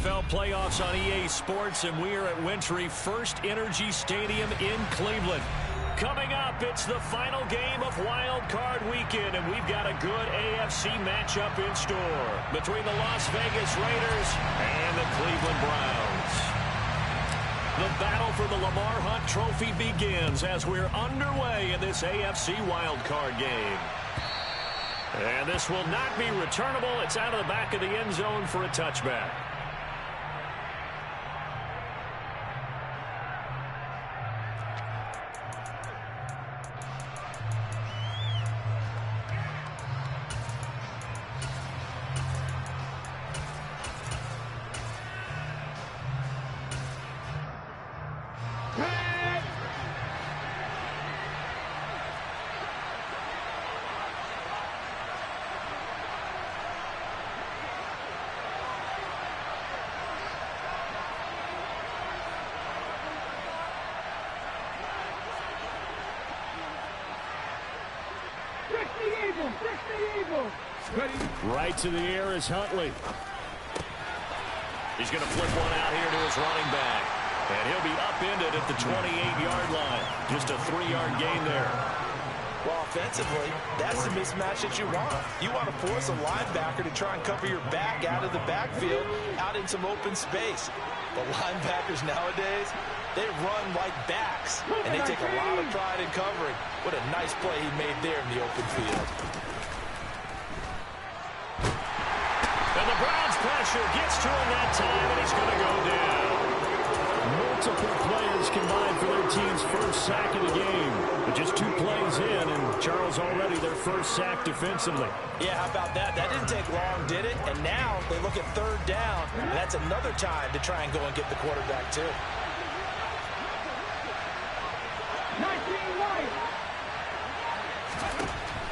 NFL playoffs on EA Sports, and we are at Wintry First Energy Stadium in Cleveland. Coming up, it's the final game of Wild Card Weekend, and we've got a good AFC matchup in store between the Las Vegas Raiders and the Cleveland Browns. The battle for the Lamar Hunt Trophy begins as we're underway in this AFC Wild Card game. And this will not be returnable. It's out of the back of the end zone for a touchback. Right to the air is Huntley. He's going to flip one out here to his running back. And he'll be upended at the 28-yard line. Just a 3-yard gain there. Well, offensively, that's the mismatch that you want. You want to force a linebacker to try and cover your back out of the backfield, out in some open space. But linebackers nowadays, they run like backs, and they take a lot of pride in covering. What a nice play he made there in the open field. And the Browns pressure gets to him that time, and he's going to go down. Multiple players combined for their team's first sack of the game. But just 2 plays in, and Charles already their first sack defensively. Yeah, how about that? That didn't take long, did it? And now they look at 3rd down, and that's another time to try and go and get the quarterback, too.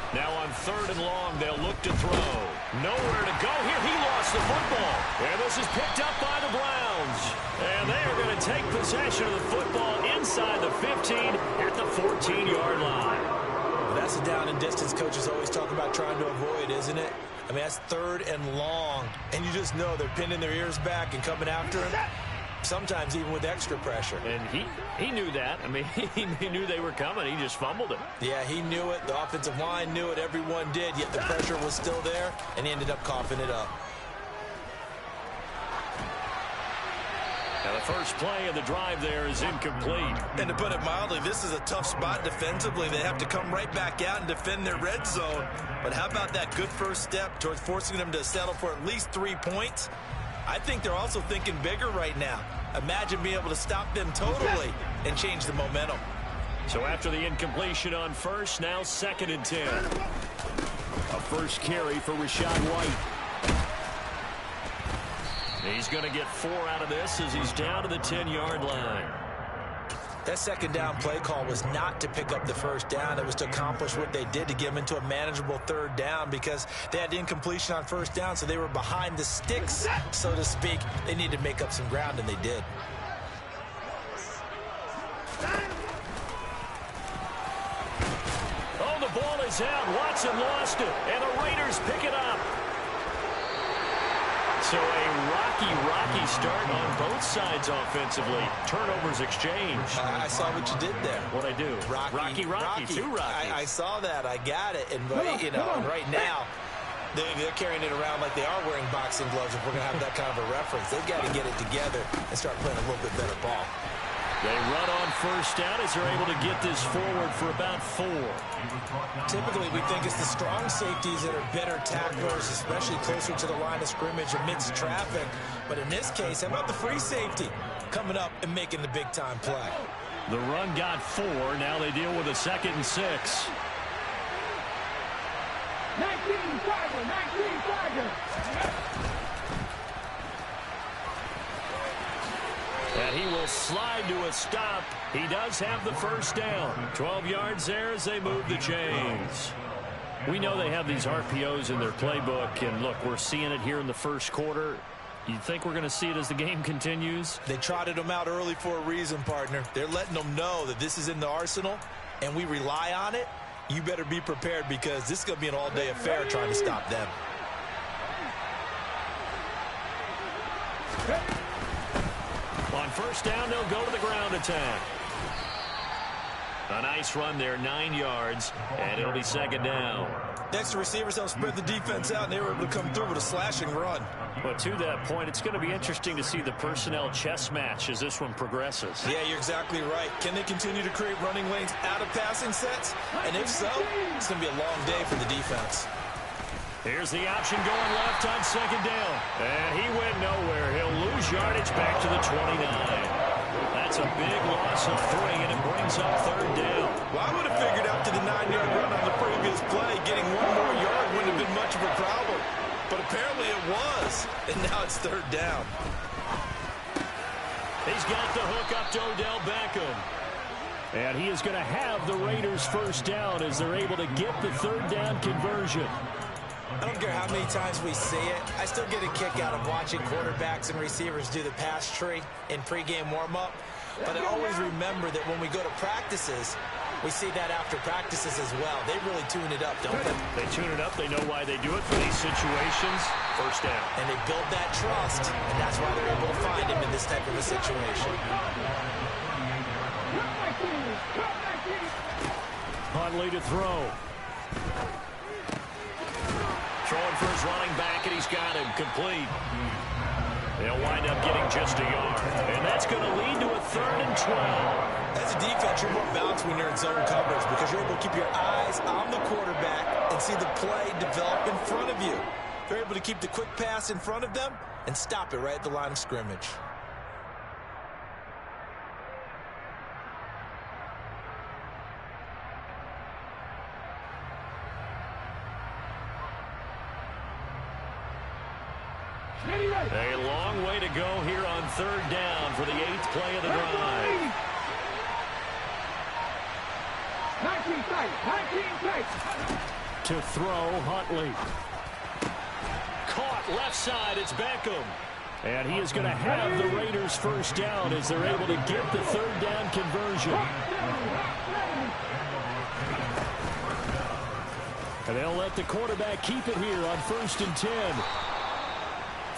Now on 3rd and long, they'll look to throw. Nowhere to go here. He lost the football. And this is picked up by the Browns. And they are going to take possession of the football inside the 15 at the 14-yard line. Well, that's a down and distance coaches always talk about trying to avoid, isn't it? I mean, that's 3rd and long. And you just know they're pinning their ears back and coming after him. Sometimes even with extra pressure. And he knew that. I mean, he knew they were coming. He just fumbled it. Yeah, he knew it. The offensive line knew it. Everyone did. Yet the pressure was still there, and he ended up coughing it up. Now the first play of the drive there is incomplete. And to put it mildly, this is a tough spot defensively. They have to come right back out and defend their red zone. But how about that good first step towards forcing them to settle for at least 3 points? I think they're also thinking bigger right now. Imagine being able to stop them totally and change the momentum. So after the incompletion on first, now 2nd and 10. A first carry for Rashad White. He's going to get 4 out of this as he's down to the 10-yard line. That 2nd down play call was not to pick up the 1st down. It was to accomplish what they did to get them into a manageable 3rd down because they had incompletion on 1st down, so they were behind the sticks, so to speak. They needed to make up some ground, and they did. Oh, the ball is out. Watson lost it, and the Raiders pick it up. So a rocky start on both sides offensively. Turnovers exchanged. I saw what you did there. What'd I do? Rocky. 2 Rockies. I saw that. I got it. And, you know, and right now, they're carrying it around like they are wearing boxing gloves if we're going to have that kind of a reference. They've got to get it together and start playing a little bit better ball. They run on 1st down as they're able to get this forward for about 4. Typically, we think it's the strong safeties that are better tacklers, especially closer to the line of scrimmage amidst traffic. But in this case, how about the free safety coming up and making the big-time play? The run got 4. Now they deal with a 2nd and 6. 19 Tiger. And he will slide to a stop. He does have the 1st down. 12 yards there as they move the chains. We know they have these RPOs in their playbook. And, look, we're seeing it here in the 1st quarter. You think we're going to see it as the game continues? They trotted them out early for a reason, partner. They're letting them know that this is in the arsenal, and we rely on it. You better be prepared because this is going to be an all-day affair trying to stop them. On first down, they'll go to the ground attack. A nice run there, 9 yards, and it'll be second down. Next, the receivers help spread the defense out, and they were able to come through with a slashing run. But to that point, it's going to be interesting to see the personnel chess match as this one progresses. Yeah, you're exactly right. Can they continue to create running lanes out of passing sets? And if so, it's going to be a long day for the defense. Here's the option going left on second down. And he went nowhere. He'll lose yardage back to the 29. That's a big loss of 3, and it brings up third down. Well, I would have figured out to the 9-yard run on the previous play, getting 1 more yard wouldn't have been much of a problem. But apparently it was, and now it's third down. He's got the hook up to Odell Beckham. And he is going to have the Raiders first down as they're able to get the third down conversion. I don't care how many times we see it. I still get a kick out of watching quarterbacks and receivers do the pass tree in pregame warm-up. But I always remember that when we go to practices, we see that after practices as well. They really tune it up, don't they? They tune it up. They know why they do it for these situations. First down. And they build that trust, and that's why they're able to find him in this type of a situation. Huntley to throw. Throwing for his running back, and he's got him complete. They'll wind up getting just a yard. And that's going to lead to a 3rd and 12. As a defense, you're more balanced when you're in zone coverage because you're able to keep your eyes on the quarterback and see the play develop in front of you. They're able to keep the quick pass in front of them and stop it right at the line of scrimmage. A long way to go here on third down for the 8th play of the drive. 19 play. To throw, Huntley. Caught left side, it's Beckham. And he is going to have the Raiders first down as they're able to get the third down conversion. And they'll let the quarterback keep it here on 1st and 10.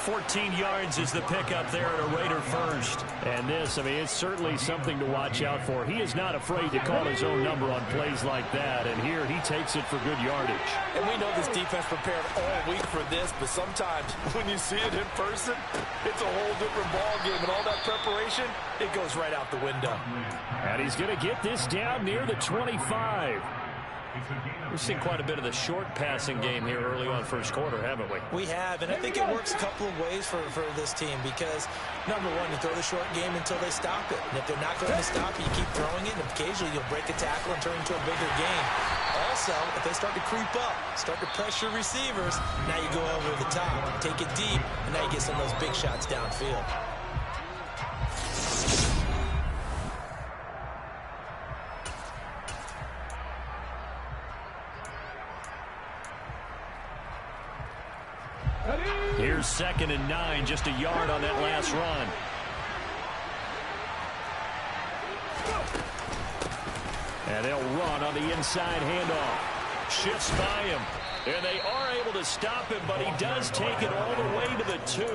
14 yards is the pickup there at a Raider first. And this, I mean, it's certainly something to watch out for. He is not afraid to call his own number on plays like that. And here he takes it for good yardage. And we know this defense prepared all week for this, but sometimes when you see it in person, it's a whole different ballgame. And all that preparation, it goes right out the window. And he's going to get this down near the 25. We've seen quite a bit of the short passing game here early on first quarter, haven't we? We have, and I think it works a couple of ways for this team because, number one, you throw the short game until they stop it. And if they're not going to stop it, you keep throwing it, and occasionally you'll break a tackle and turn into a bigger game. Also, if they start to creep up, start to pressure receivers, now you go over the top, take it deep, and now you get some of those big shots downfield. Here's 2nd and 9, just a yard on that last run. And they'll run on the inside handoff. Shifts by him. And they are able to stop him, but he does take it all the way to the 2.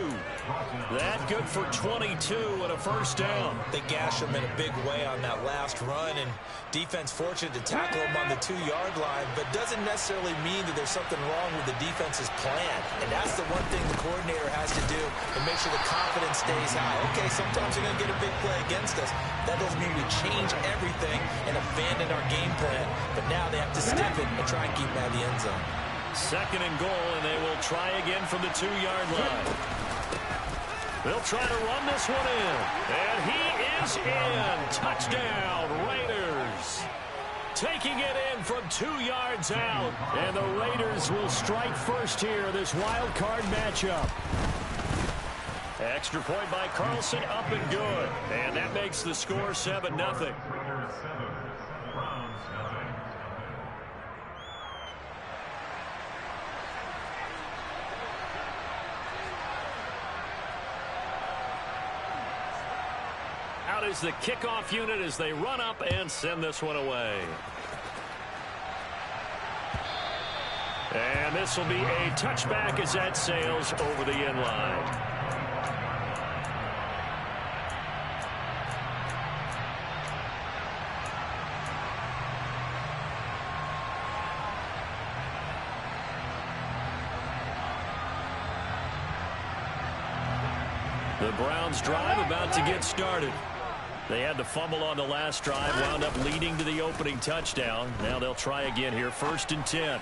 That good for 22 and a first down. They gash him in a big way on that last run, and defense fortunate to tackle him on the 2-yard line, but doesn't necessarily mean that there's something wrong with the defense's plan. And that's the one thing the coordinator has to do to make sure the confidence stays high. Okay, sometimes you're going to get a big play against us. That doesn't mean we change everything and abandon our game plan, but now they have to stiff it and try and keep him out of the end zone. 2nd and goal, and they will try again from the 2-yard line. They'll try to run this one in. And he is in. Touchdown, Raiders. Taking it in from 2 yards out. And the Raiders will strike first here, this wild card matchup. Extra point by Carlson, up and good. And that makes the score 7-0. Out is the kickoff unit as they run up and send this one away. And this will be a touchback as that sails over the end line. The Browns drive about to get started. They had the fumble on the last drive, wound up leading to the opening touchdown. Now they'll try again here, 1st and 10.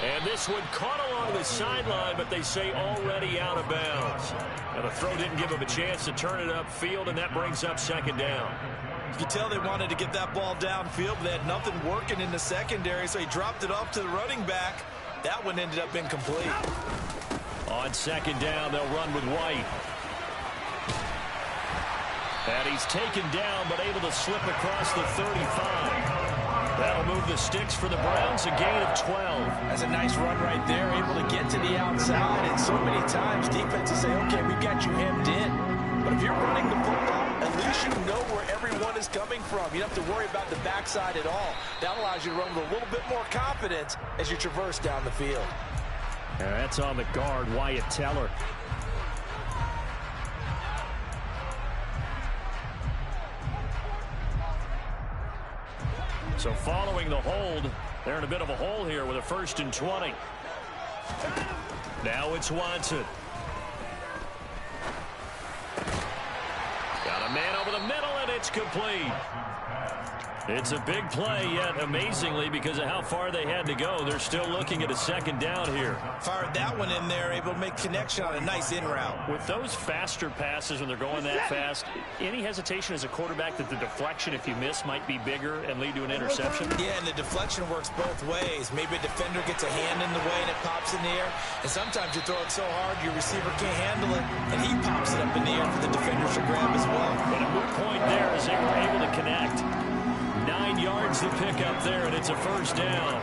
And this one caught along the sideline, but they say already out of bounds. Now the throw didn't give them a chance to turn it upfield, and that brings up 2nd down. You can tell they wanted to get that ball downfield, but they had nothing working in the secondary, so he dropped it off to the running back. That one ended up incomplete. On 2nd down, they'll run with White. And he's taken down, but able to slip across the 35. That'll move the sticks for the Browns, a gain of 12. That's a nice run right there, able to get to the outside. And so many times defenses say, okay, we've got you hemmed in. But if you're running the football, at least you know where everyone is coming from. You don't have to worry about the backside at all. That allows you to run with a little bit more confidence as you traverse down the field. And that's on the guard, Wyatt Teller. So following the hold, they're in a bit of a hole here with a 1st and 20. Now it's Watson. Got a man over the middle, and it's complete. It's a big play, yet amazingly, because of how far they had to go, they're still looking at a 2nd down here. Fired that one in there, able to make connection on a nice in route. With those faster passes when they're going that fast, any hesitation as a quarterback that the deflection, if you miss, might be bigger and lead to an interception? Yeah, and the deflection works both ways. Maybe a defender gets a hand in the way and it pops in the air. And sometimes you throw it so hard your receiver can't handle it, and he pops it up in the air for the defenders to grab as well. But a good point there is they were able to connect. 9 yards to pick up there, and it's a 1st down.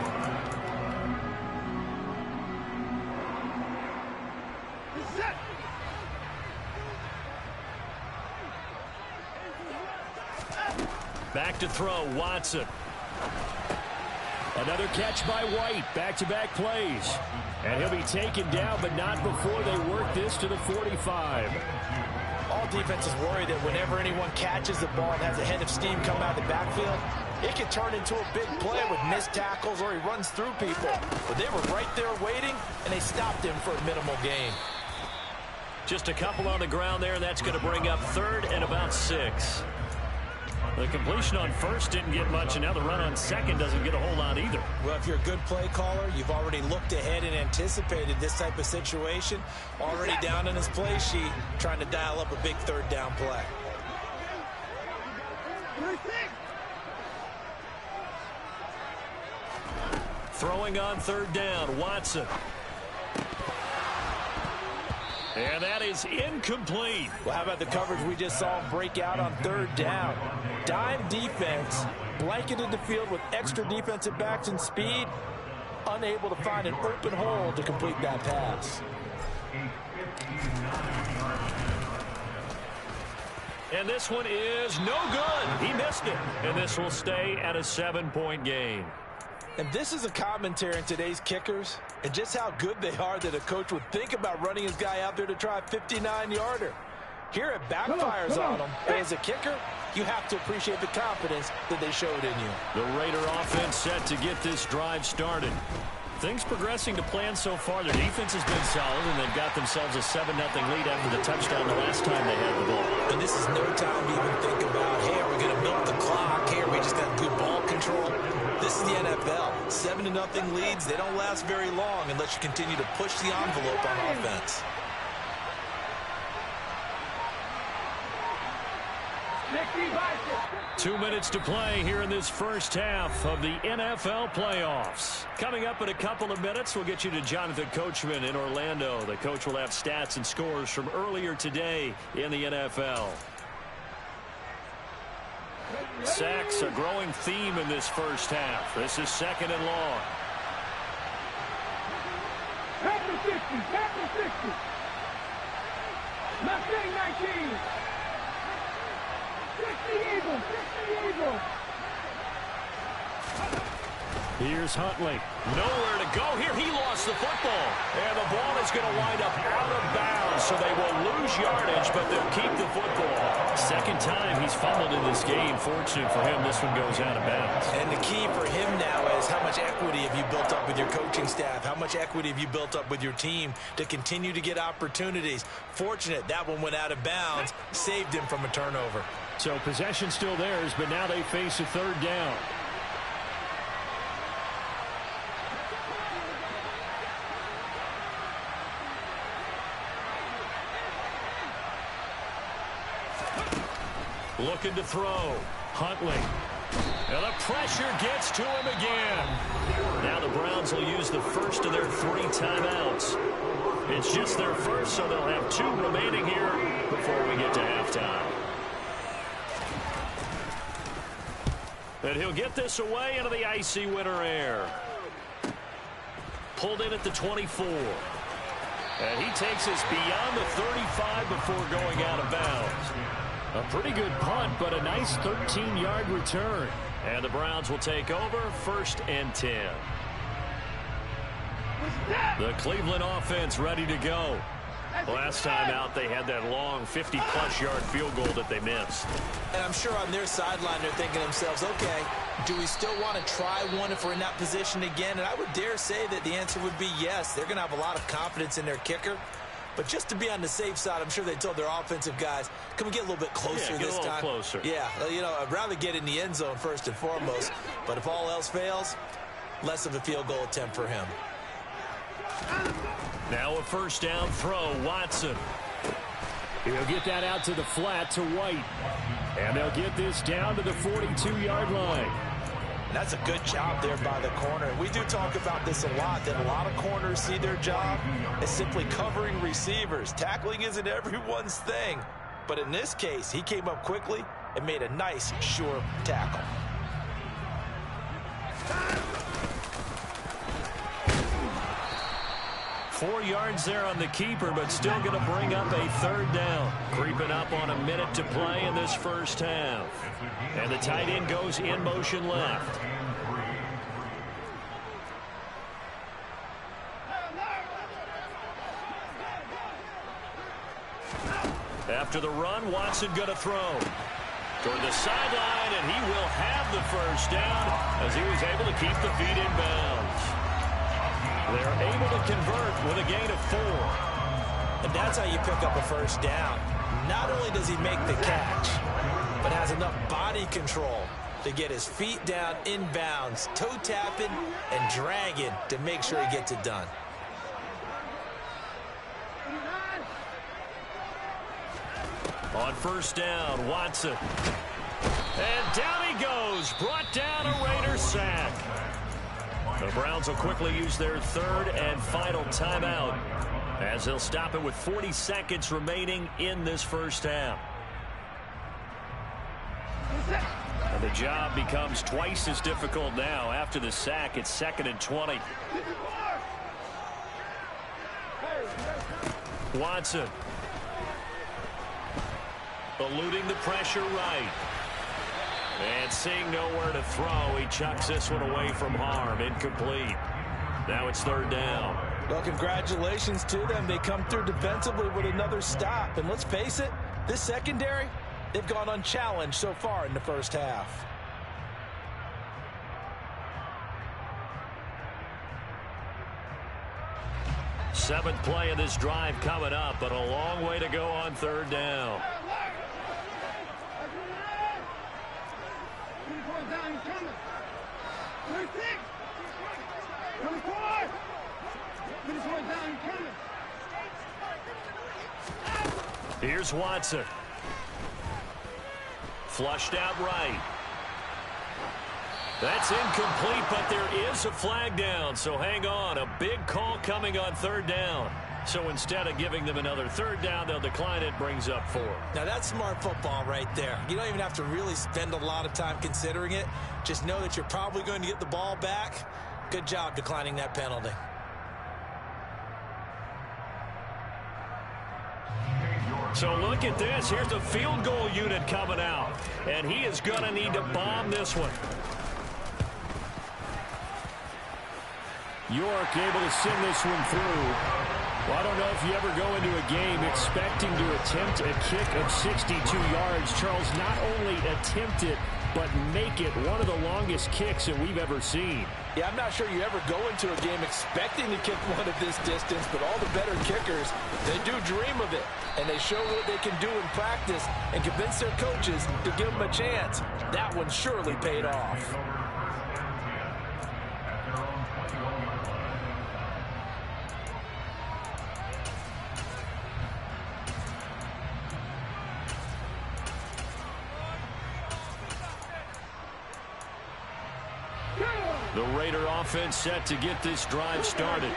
Back to throw, Watson. Another catch by White. Back-to-back plays. And he'll be taken down, but not before they work this to the 45. All defenses worry that whenever anyone catches the ball and has a head of steam come out of the backfield, it can turn into a big play with missed tackles or he runs through people. But they were right there waiting, and they stopped him for a minimal gain. Just a couple on the ground there, and that's going to bring up 3rd and about 6. The completion on 1st didn't get much, and now the run on 2nd doesn't get a whole lot either. Well, if you're a good play caller, you've already looked ahead and anticipated this type of situation. Already down in his play sheet, trying to dial up a big 3rd down play. Throwing on 3rd down, Watson. And that is incomplete. Well, how about the coverage we just saw break out on 3rd down? Dime defense, blanketed the field with extra defensive backs and speed, unable to find an open hole to complete that pass. And this one is no good. He missed it. And this will stay at a 7-point game. And this is a commentary on today's kickers and just how good they are that a coach would think about running his guy out there to try a 59-yarder. Here it backfires on them. But as a kicker, you have to appreciate the confidence that they showed in you. The Raider offense set to get this drive started. Things progressing to plan so far. Their defense has been solid, and they've got themselves a 7-0 lead after the touchdown the last time they had the ball. And this is no time to even think about, hey, are we going to milk the clock? Hey, are we just got good ball control? This is the NFL. 7-0 leads, they don't last very long unless you continue to push the envelope on offense. Two minutes to play here in this first half of the NFL playoffs. Coming up in a couple of minutes, we'll get you to Jonathan Coachman in Orlando. The coach will have stats and scores from earlier today in the NFL. Sacks, a growing theme in this first half. This is 2nd and long. Pact 50, Pact 50. Mustang 19. 60 Eagles, 60 Eagles. Here's Huntley. Nowhere to go here. He lost the football. And the ball is going to wind up out of bounds, so they will lose yardage, but they'll keep the football. Second time he's fumbled in this game. Fortunate for him, this one goes out of bounds. And the key for him now is how much equity have you built up with your coaching staff? How much equity have you built up with your team to continue to get opportunities? Fortunate that one went out of bounds, saved him from a turnover. So possession still theirs, but now they face a third down. Looking to throw. Huntley. And the pressure gets to him again. Now the Browns will use the first of their 3 timeouts. It's just their first, so they'll have 2 remaining here before we get to halftime. And he'll get this away into the icy winter air. Pulled in at the 24. And he takes us beyond the 35 before going out of bounds. A pretty good punt, but a nice 13-yard return. And the Browns will take over, 1st and 10. The Cleveland offense ready to go. Last time out, they had that long 50-plus yard field goal that they missed. And I'm sure on their sideline they're thinking to themselves, okay, do we still want to try one if we're in that position again? And I would dare say that the answer would be yes. They're going to have a lot of confidence in their kicker. But just to be on the safe side, I'm sure they told their offensive guys, can we get a little bit closer this time? Closer. Yeah, you know, I'd rather get in the end zone first and foremost. But if all else fails, less of a field goal attempt for him. Now a first down throw, Watson. He'll get that out to the flat to White. And they'll get this down to the 42-yard line. That's a good job there by the corner. We do talk about this a lot, that a lot of corners see their job as simply covering receivers. Tackling isn't everyone's thing. But in this case, he came up quickly and made a nice, sure tackle. Four yards there on the keeper, but still going to bring up a third down. Creeping up on a minute to play in this first half. And the tight end goes in motion left. After the run, Watson going to throw. Toward the sideline, and he will have the first down as he was able to keep the feet in bounds. They're able to convert with a gain of 4. And that's how you pick up a first down. Not only does he make the catch, but has enough body control to get his feet down in bounds, toe tapping and dragging to make sure he gets it done. On first down, Watson. And down he goes. Brought down a Raider sack. The Browns will quickly use their third and final timeout as they'll stop it with 40 seconds remaining in this first half. And the job becomes twice as difficult now. After the sack, it's 2nd and 20. Watson. Eluding the pressure right. And seeing nowhere to throw, he chucks this one away from harm. Incomplete. Now it's third down. Well, congratulations to them. They come through defensively with another stop. And let's face it, this secondary, they've gone unchallenged so far in the first half. Seventh play of this drive coming up, but a long way to go on third down. Here's Watson. Flushed out right. That's incomplete, but there is a flag down, so hang on. A big call coming on third down. So instead of giving them another third down, they'll decline it, brings up 4. Now that's smart football right there. You don't even have to really spend a lot of time considering it. Just know that you're probably going to get the ball back. Good job declining that penalty. So look at this. Here's the field goal unit coming out. And he is going to need to bomb this one. York able to send this one through. Well, I don't know if you ever go into a game expecting to attempt a kick of 62 yards. Charles, not only attempt it, but make it one of the longest kicks that we've ever seen. Yeah, I'm not sure you ever go into a game expecting to kick one of this distance, but all the better kickers, they do dream of it. And they show what they can do in practice and convince their coaches to give them a chance. That one surely paid off. The Raider offense set to get this drive started.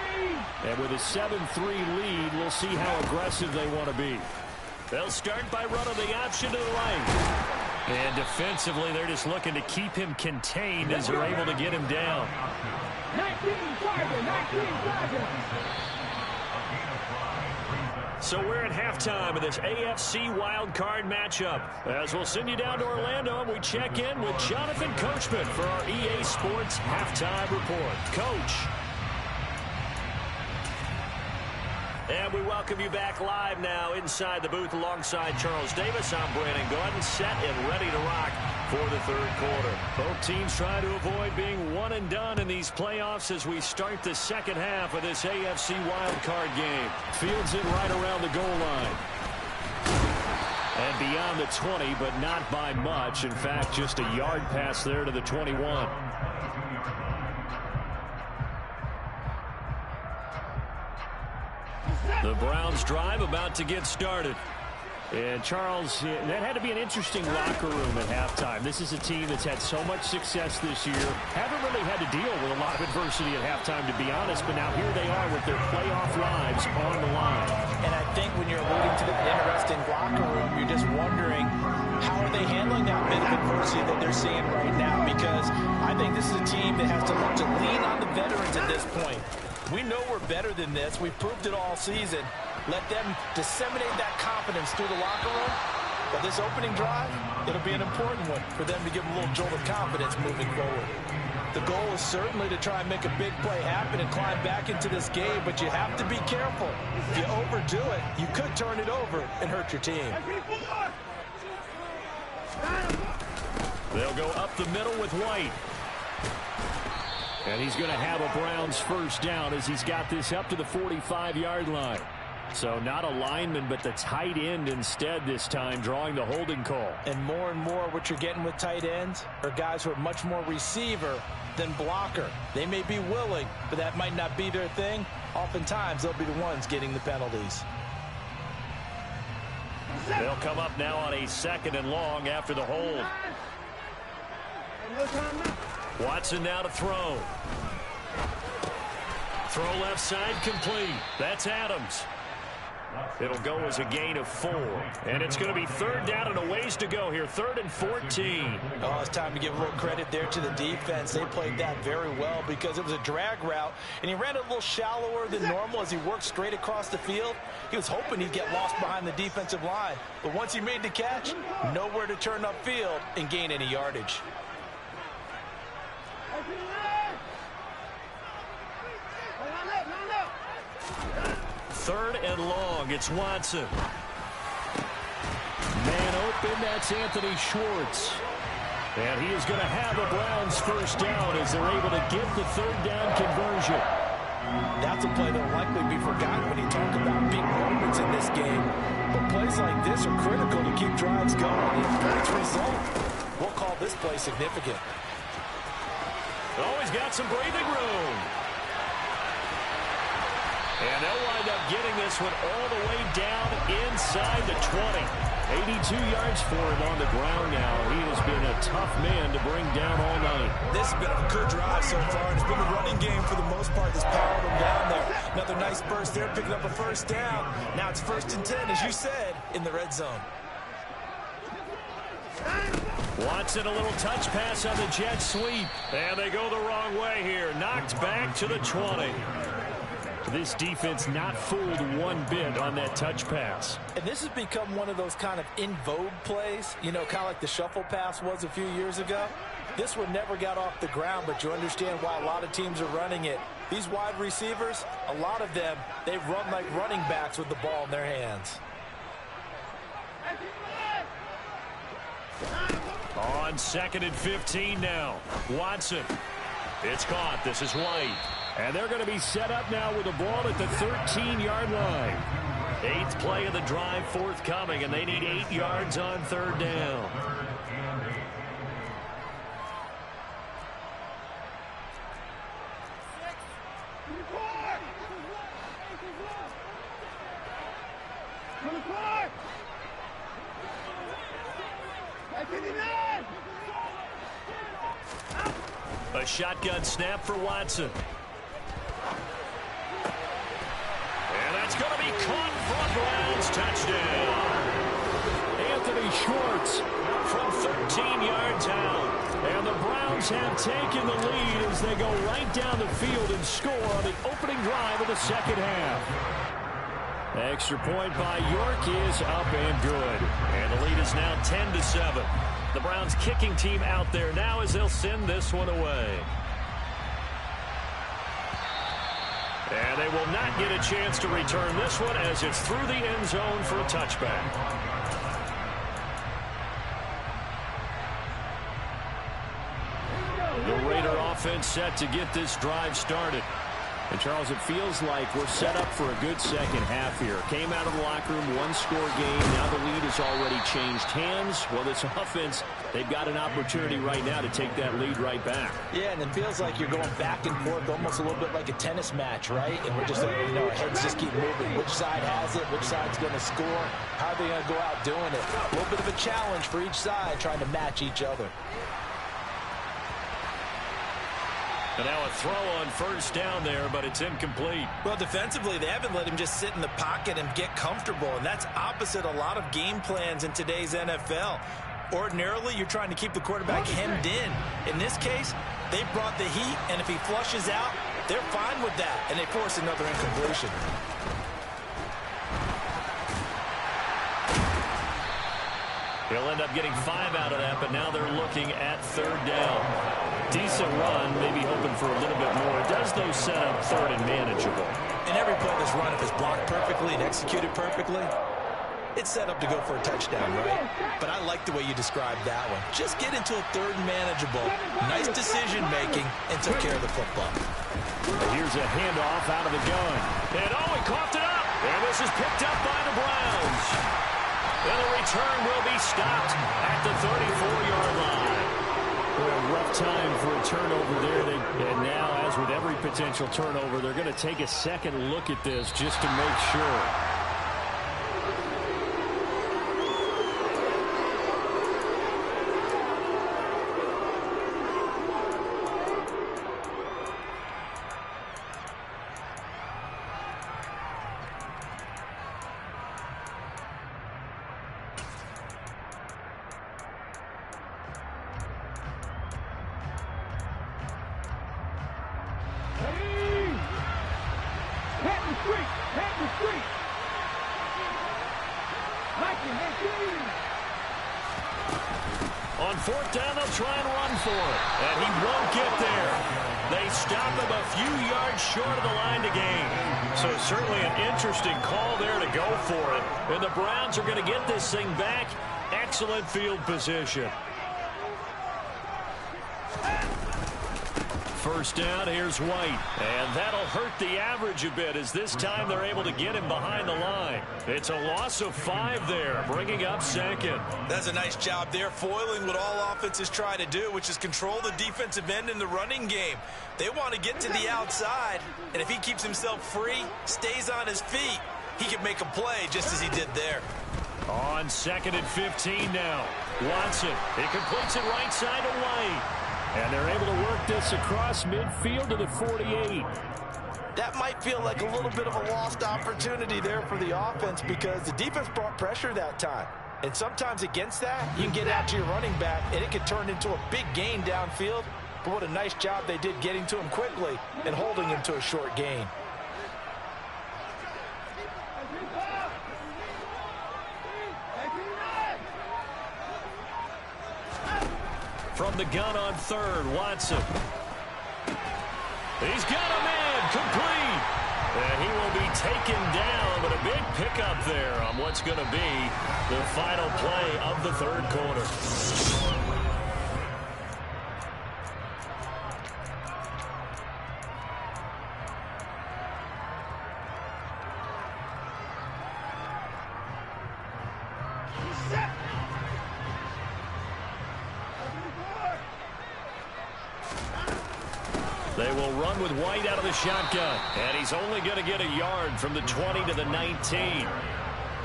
And with a 7-3 lead, we'll see how aggressive they want to be. They'll start by running the option to the right. And defensively, they're just looking to keep him contained as they're able to get him down. 19 target. So we're at halftime of this AFC wildcard matchup. As we'll send you down to Orlando, and we check in with Jonathan Coachman for our EA Sports Halftime Report. Coach. And we welcome you back live now inside the booth alongside Charles Davis. I'm Brandon Gordon, set and ready to rock for the third quarter. Both teams trying to avoid being one and done in these playoffs as we start the second half of this AFC wildcard game. Fields it right around the goal line. And beyond the 20, but not by much. In fact, just a yard pass there to the 21. The Browns drive about to get started. And Charles, that had to be an interesting locker room at halftime. This is a team that's had so much success this year. Haven't really had to deal with a lot of adversity at halftime, to be honest. But now here they are with their playoff lives on the line. And I think when you're alluding to that interesting locker room, you're just wondering, how are they handling that bit of adversity that they're seeing right now? Because I think this is a team that has to learn to lean on the veterans at this point. We know we're better than this. We've proved it all season. Let them disseminate that confidence through the locker room. But this opening drive, it'll be an important one for them to give them a little jolt of confidence moving forward. The goal is certainly to try and make a big play happen and climb back into this game, but you have to be careful. If you overdo it, you could turn it over and hurt your team. They'll go up the middle with White. And he's going to have a Browns first down as he's got this up to the 45-yard line. So not a lineman, but the tight end instead this time, drawing the holding call. And more what you're getting with tight ends are guys who are much more receiver than blocker. They may be willing, but that might not be their thing. Oftentimes, they'll be the ones getting the penalties. They'll come up now on a 2nd and long after the hold. Watson now to throw. Throw left side complete. That's Adams. It'll go as a gain of 4. And it's going to be 3rd down and a ways to go here. 3rd and 14. Oh, it's time to give a little credit there to the defense. They played that very well because it was a drag route, and he ran it a little shallower than normal as he worked straight across the field. He was hoping he'd get lost behind the defensive line. But once he made the catch, nowhere to turn upfield and gain any yardage. 3rd and long. It's Watson. Man open. That's Anthony Schwartz. And he is going to have a Browns first down as they're able to get the 3rd down conversion. That's a play that will likely be forgotten when you talk about big moments in this game. But plays like this are critical to keep drives going. And points result, we'll call this play significant. Always got some breathing room. And they'll wind up getting this one all the way down inside the 20. 82 yards for him on the ground now. He has been a tough man to bring down all night. This has been a good drive so far, and it's been a running game for the most part that's powered him down there. Another nice burst there, picking up a first down. Now it's 1st and 10, as you said, in the red zone. Watson, a little touch pass on the jet sweep. And they go the wrong way here. Knocked back to the 20. This defense not fooled one bit on that touch pass. And this has become one of those kind of in vogue plays, you know, kind of like the shuffle pass was a few years ago. This one never got off the ground, but you understand why a lot of teams are running it. These wide receivers, a lot of them, they run like running backs with the ball in their hands. On 2nd and 15 now. Watson. It's caught. This is White. And they're going to be set up now with the ball at the 13-yard line. 8th play of the drive forthcoming, and they need 8 yards on 3rd down. A shotgun snap for Watson. And that's going to be caught for a Browns touchdown. Anthony Schwartz from 13 yards out. And the Browns have taken the lead as they go right down the field and score on the opening drive of the second half. Extra point by York is up and good. And the lead is now 10-7. The Browns kicking team out there now as they'll send this one away. And they will not get a chance to return this one as it's through the end zone for a touchback. The Raider offense set to get this drive started. And, Charles, it feels like we're set up for a good second half here. Came out of the locker room, one-score game. Now the lead has already changed hands. Well, this offense, they've got an opportunity right now to take that lead right back. Yeah, and it feels like you're going back and forth, almost a little bit like a tennis match, right? And we're just, our heads just keep moving. Which side has it? Which side's going to score? How are they going to go out doing it? A little bit of a challenge for each side, trying to match each other. And now a throw on 1st down there, but it's incomplete. Well, defensively, they haven't let him just sit in the pocket and get comfortable, and that's opposite a lot of game plans in today's NFL. Ordinarily, you're trying to keep the quarterback hemmed in. In this case, they brought the heat, and if he flushes out, they're fine with that, and they force another incompletion. He'll end up getting 5 out of that, but now they're looking at 3rd down. Decent run, maybe hoping for a little bit more. It does, though, set up 3rd and manageable. And every play that's run, if it's blocked perfectly and executed perfectly, it's set up to go for a touchdown, right? But I like the way you described that one. Just get into a 3rd and manageable. Nice decision-making and took care of the football. And here's a handoff out of the gun. And, oh, he coughed it up. And this is picked up by the Browns. And the return will be stopped at the 34-yard line. A rough time for a turnover there. And now, as with every potential turnover, they're going to take a second look at this just to make sure. On 4th down, they'll try and run for it. And he won't get there. They stop him a few yards short of the line to gain. So certainly an interesting call there to go for it. And the Browns are going to get this thing back. Excellent field position. 1st down, here's White. And that'll hurt the average a bit as this time they're able to get him behind the line. It's a loss of 5 there, bringing up 2nd. That's a nice job there, foiling what all offenses try to do, which is control the defensive end in the running game. They want to get to the outside, and if he keeps himself free, stays on his feet, he can make a play just as he did there. On 2nd and 15 now. Watson, he completes it right side to White. And they're able to work this across midfield to the 48. That might feel like a little bit of a lost opportunity there for the offense because the defense brought pressure that time. And sometimes against that, you can get out to your running back, and it can turn into a big gain downfield. But what a nice job they did getting to him quickly and holding him to a short gain. From the gun on 3rd, Watson. He's got a man taken down, but a big pickup there on what's going to be the final play of the third quarter. They will run with White out of the shotgun. And he's only going to get a yard from the 20 to the 19.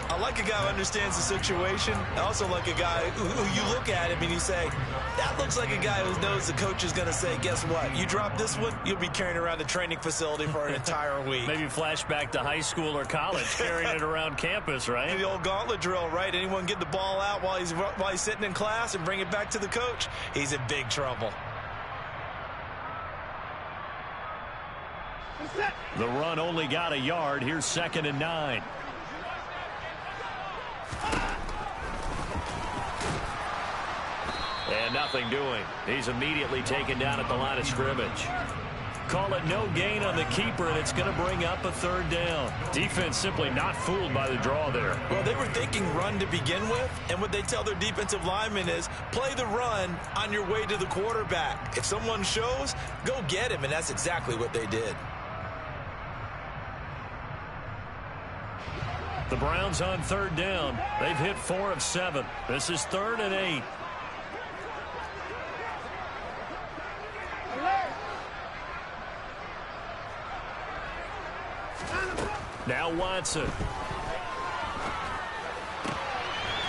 I like a guy who understands the situation. I also like a guy who you look at him and you say, that looks like a guy who knows the coach is going to say, guess what? You drop this one, you'll be carrying around the training facility for an entire week. Maybe flashback to high school or college, carrying it around campus, right? The old gauntlet drill, right? Anyone get the ball out while he's sitting in class and bring it back to the coach, he's in big trouble. The run only got a yard. Here's 2nd and 9. And nothing doing. He's immediately taken down at the line of scrimmage. Call it no gain on the keeper, and it's going to bring up a 3rd down. Defense simply not fooled by the draw there. Well, they were thinking run to begin with, and what they tell their defensive linemen is play the run on your way to the quarterback. If someone shows, go get him, and that's exactly what they did. The Browns on 3rd down. They've hit 4 of 7. This is 3rd and 8. Now Watson.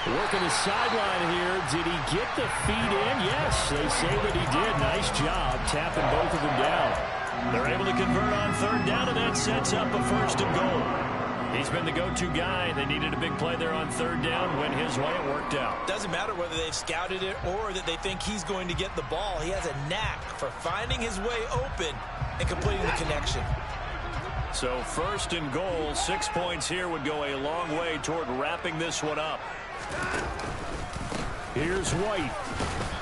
Working the sideline here. Did he get the feet in? Yes, they say that he did. Nice job tapping both of them down. They're able to convert on 3rd down, and that sets up a 1st and goal. He's been the go-to guy. They needed a big play there on 3rd down. Went his way. It worked out. Doesn't matter whether they've scouted it or that they think he's going to get the ball. He has a knack for finding his way open and completing the connection. So 1st and goal. 6 points here would go a long way toward wrapping this one up. Here's White.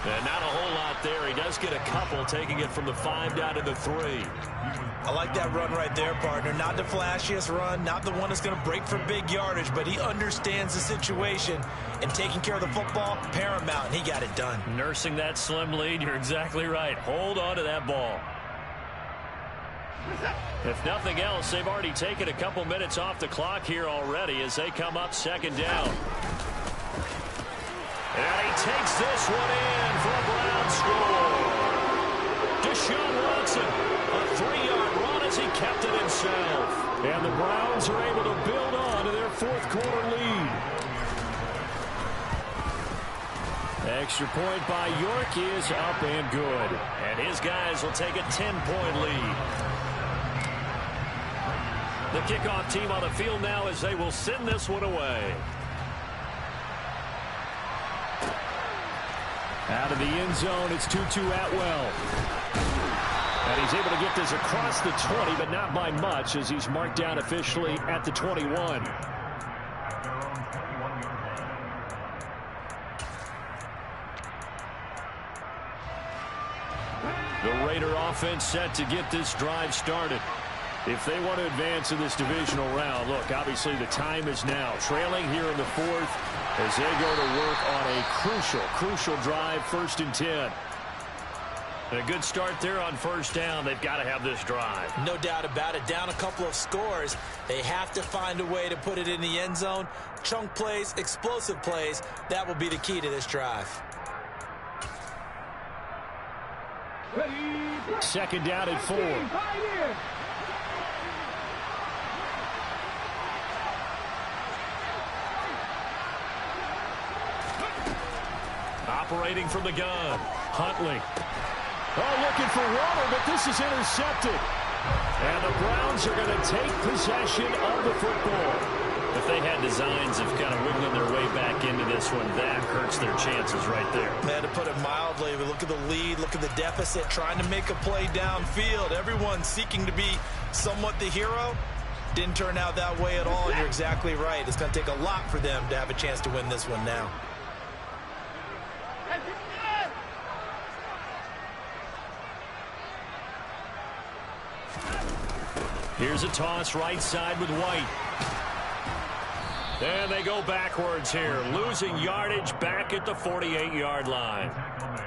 And not a whole lot there. He does get a couple, taking it from the 5 down to the 3. I like that run right there, partner. Not the flashiest run, not the one that's going to break for big yardage, but he understands the situation, and taking care of the football, paramount, and he got it done. Nursing that slim lead, you're exactly right. Hold on to that ball. If nothing else, they've already taken a couple minutes off the clock here already as they come up 2nd down. And he takes this one in for a Brown score. Deshaun Watson, a 3-yard run as he kept it himself. And the Browns are able to build on to their 4th quarter lead. Extra point by York is up and good. And his guys will take a 10-point lead. The kickoff team on the field now as they will send this one away. Out of the end zone, it's Tutu Atwell. And he's able to get this across the 20, but not by much as he's marked down officially at the 21. The Raider offense set to get this drive started. If they want to advance in this divisional round, look, obviously the time is now. Trailing here in the 4th as they go to work on a crucial drive, 1st and 10. And a good start there on 1st down. They've got to have this drive. No doubt about it. Down a couple of scores. They have to find a way to put it in the end zone. Chunk plays, explosive plays. That will be the key to this drive. 2nd down at 4. Operating from the gun. Huntley. Oh, looking for water, but this is intercepted. And the Browns are going to take possession of the football. If they had designs of kind of wiggling their way back into this one, that hurts their chances right there. Man, to put it mildly, we look at the lead, look at the deficit, trying to make a play downfield. Everyone seeking to be somewhat the hero. Didn't turn out that way at all, and you're exactly right. It's going to take a lot for them to have a chance to win this one now. Here's a toss right side with White. And they go backwards here, losing yardage back at the 48-yard line.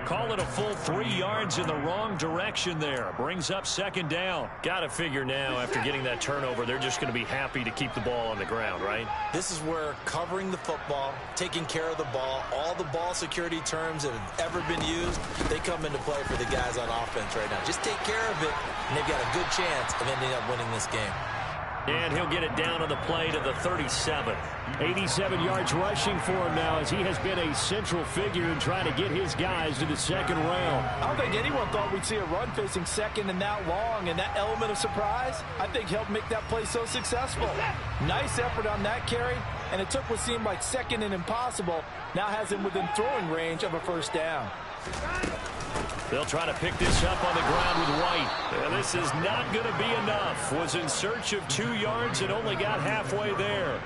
Call it a full 3 yards in the wrong direction there. Brings up second down. Got to figure now, after getting that turnover, they're just going to be happy to keep the ball on the ground, right? This is where covering the football, taking care of the ball, all the ball security terms that have ever been used, they come into play for the guys on offense right now. Just take care of it, and they've got a good chance of ending up winning this game. And he'll get it down on the play to the 37. 87 yards rushing for him now, as he has been a central figure in trying to get his guys to the second round. I don't think anyone thought we'd see a run facing second and that long, and that element of surprise, I think, helped make that play so successful. Nice effort on that carry, and it took what seemed like second and impossible, now has him within throwing range of a first down. They'll try to pick this up on the ground with White. And this is not going to be enough. Was in search of 2 yards and only got halfway there.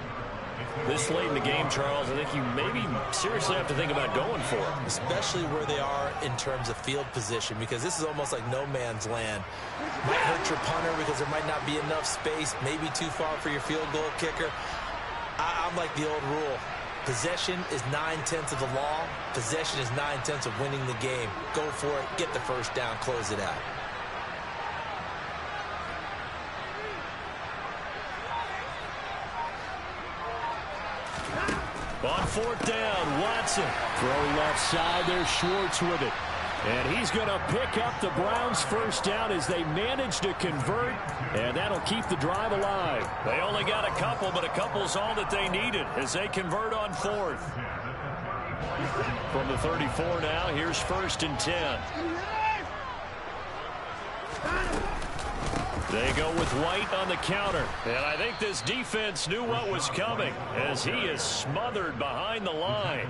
This late in the game, Charles, I think you maybe seriously have to think about going for it. Especially where they are in terms of field position, because this is almost like no man's land. Might hurt your punter because there might not be enough space, maybe too far for your field goal kicker. I'm like the old rule. Possession is 9/10 of the law. Possession is 9/10 of winning the game. Go for it. Get the first down. Close it out. On fourth down, Watson. Throw left side. There's Schwartz with it. And he's going to pick up the Browns' first down as they manage to convert, and that'll keep the drive alive. They only got a couple, but a couple's all that they needed as they convert on fourth. From the 34 now, here's 1st and 10. They go with White on the counter, and I think this defense knew what was coming as he is smothered behind the line.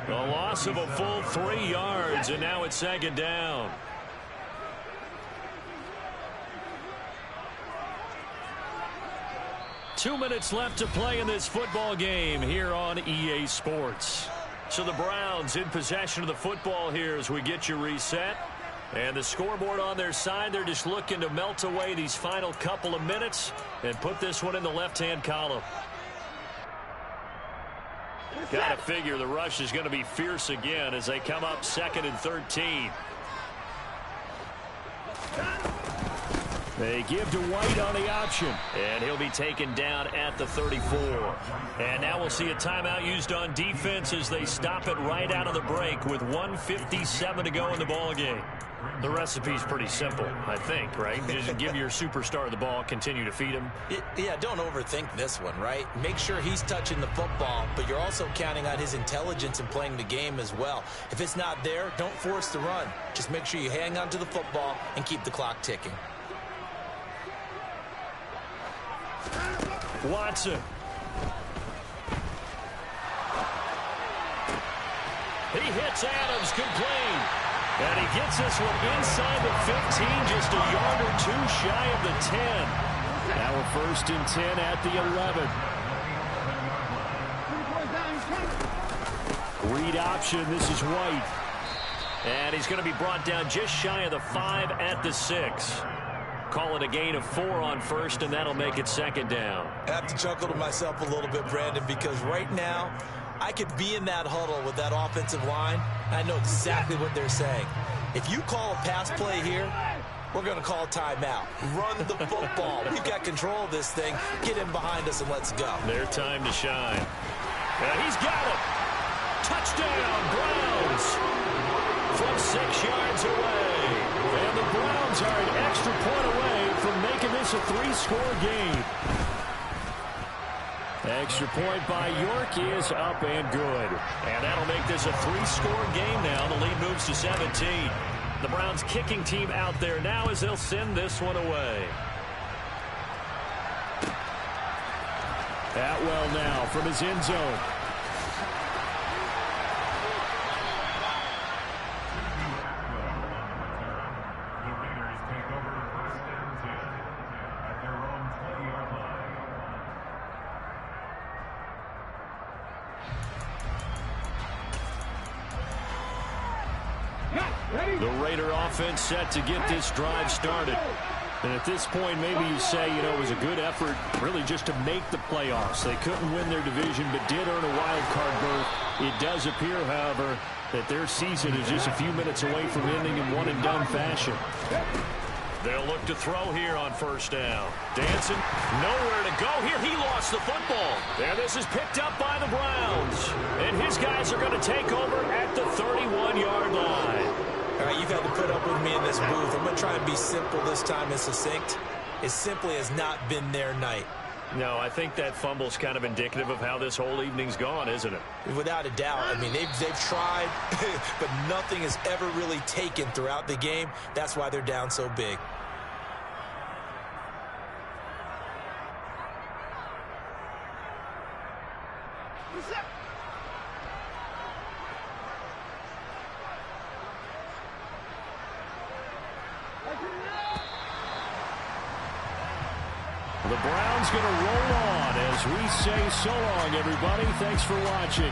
A loss of a full 3 yards, and now it's second down. Two minutes left to play in this football game here on EA Sports. So the Browns in possession of the football here as we get you reset. And the scoreboard on their side, they're just looking to melt away these final couple of minutes and put this one in the left-hand column. Got to figure the rush is going to be fierce again as they come up 2nd and 13. They give to White on the option, and he'll be taken down at the 34. And now we'll see a timeout used on defense as they stop it right out of the break with 1:57 to go in the ball game. The recipe's pretty simple, I think, right? Just give your superstar the ball, continue to feed him. Yeah, don't overthink this one, right? Make sure he's touching the football, but you're also counting on his intelligence in playing the game as well. If it's not there, don't force the run. Just make sure you hang on to the football and keep the clock ticking. Watson. He hits Adams, complete. And he gets this one inside the 15, just a yard or two shy of the 10. Now we're 1st and 10 at the 11. Read option, this is White. And he's going to be brought down just shy of the 5 at the 6. Call it a gain of 4 on 1st, and that'll make it 2nd down. I have to chuckle to myself a little bit, Brandon, because right now I could be in that huddle with that offensive line. I know exactly what they're saying. If you call a pass play here, we're going to call timeout. Run the football. We've got control of this thing. Get in behind us and let's go. Their time to shine. And he's got it. Touchdown, Browns. From 6 yards away. And the Browns are an extra point away from making this a 3-score game. Extra point by York is up and good. And that'll make this a 3-score game now. The lead moves to 17. The Browns kicking team out there now as they'll send this one away. Atwell now from his end zone. The Raider offense set to get this drive started. And at this point, maybe you say, it was a good effort really just to make the playoffs. They couldn't win their division, but did earn a wild card berth. It does appear, however, that their season is just a few minutes away from ending in one-and-done fashion. They'll look to throw here on first down. Dancing, nowhere to go here. He lost the football. And this is picked up by the Browns. And his guys are going to take over at the 31-yard line. All right, you've had to put up with me in this booth. I'm going to try and be simple this time and succinct. It simply has not been their night. No, I think that fumble's kind of indicative of how this whole evening's gone, isn't it? Without a doubt. I mean, they've tried, but nothing has ever really taken throughout the game. That's why they're down so big. The Browns going to roll on as we say so long, everybody. Thanks for watching.